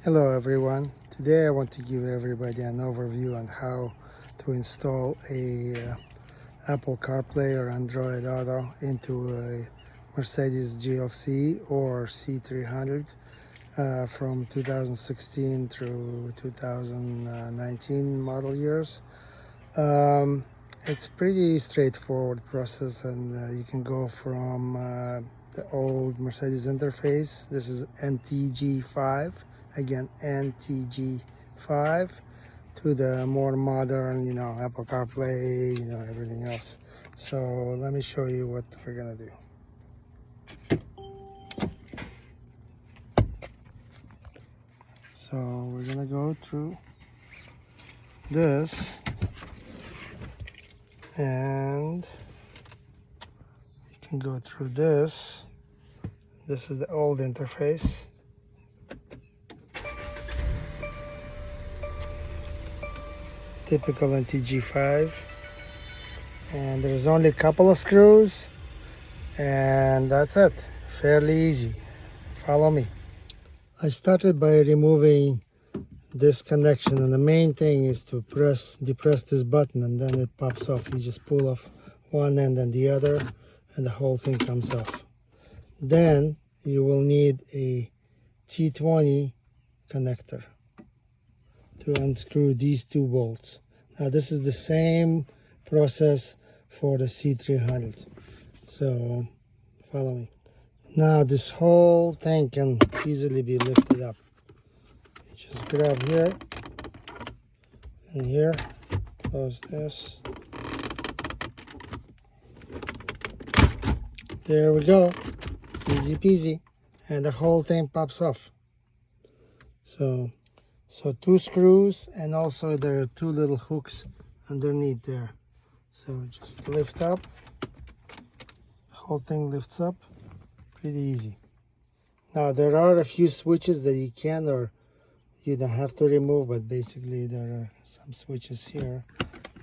Hello everyone. Today I want to give everybody an overview on how to install a Apple CarPlay or Android Auto into a Mercedes GLC or C300 from 2016 through 2019 model years. It's pretty straightforward process, and you can go from the old Mercedes interface. This is NTG5, again NTG5, to the more modern, Apple CarPlay, everything else. So let me show you what we're gonna do. So we're gonna go through this, and you can go through this. This is the old interface. Typical NTG5, and there's only a couple of screws, and that's it. Fairly easy. Follow me. I started by removing this connection, and the main thing is to depress this button, and then it pops off. You just pull off one end and the other, and the whole thing comes off. Then you will need a T20 connector to unscrew these two bolts. Now this is the same process for the C300, so follow me. Now this whole thing can easily be lifted up. You just grab here and here, close this. There we go, easy peasy, and the whole thing pops off. So two screws, and also there are two little hooks underneath there. So just lift up, the whole thing lifts up, pretty easy. Now there are a few switches that you can or you don't have to remove, but basically there are some switches here.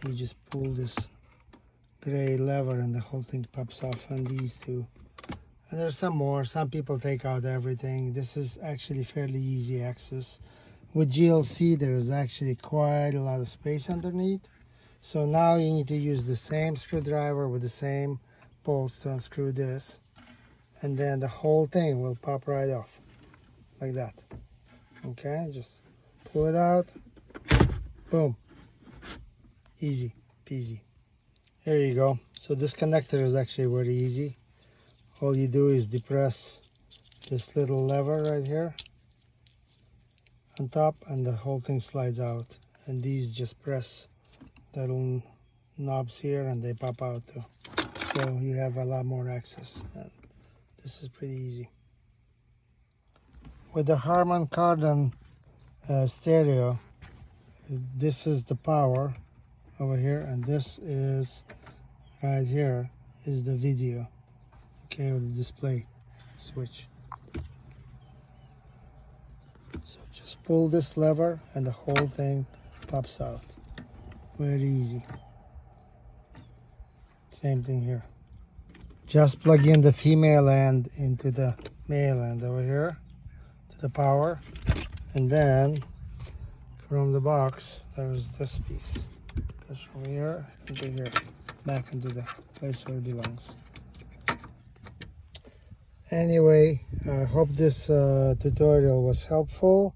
You just pull this gray lever and the whole thing pops off on these two. And there's some more. Some people take out everything. This is actually fairly easy access. With GLC, there's actually quite a lot of space underneath. So now you need to use the same screwdriver with the same bolts to unscrew this. And then the whole thing will pop right off, like that. Okay, just pull it out. Boom. Easy peasy. There you go. So this connector is actually very easy. All you do is depress this little lever right here on top, and the whole thing slides out, and these just press the little knobs here and they pop out too. So you have a lot more access, and this is pretty easy. With the Harman Kardon stereo, this is the power over here, and this is right here is the video, okay, or the display switch. So just pull this lever and the whole thing pops out. Very easy. Same thing here. Just plug in the female end into the male end over here to the power, and then from the box there's this piece. Goes from here into here, back into the place where it belongs. Anyway, I hope this tutorial was helpful.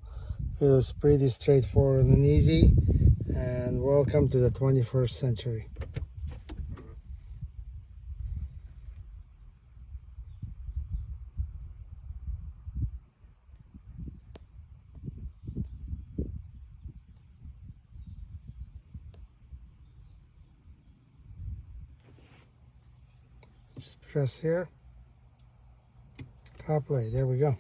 It was pretty straightforward and easy, and welcome to the 21st century. Just press here, CarPlay, there we go.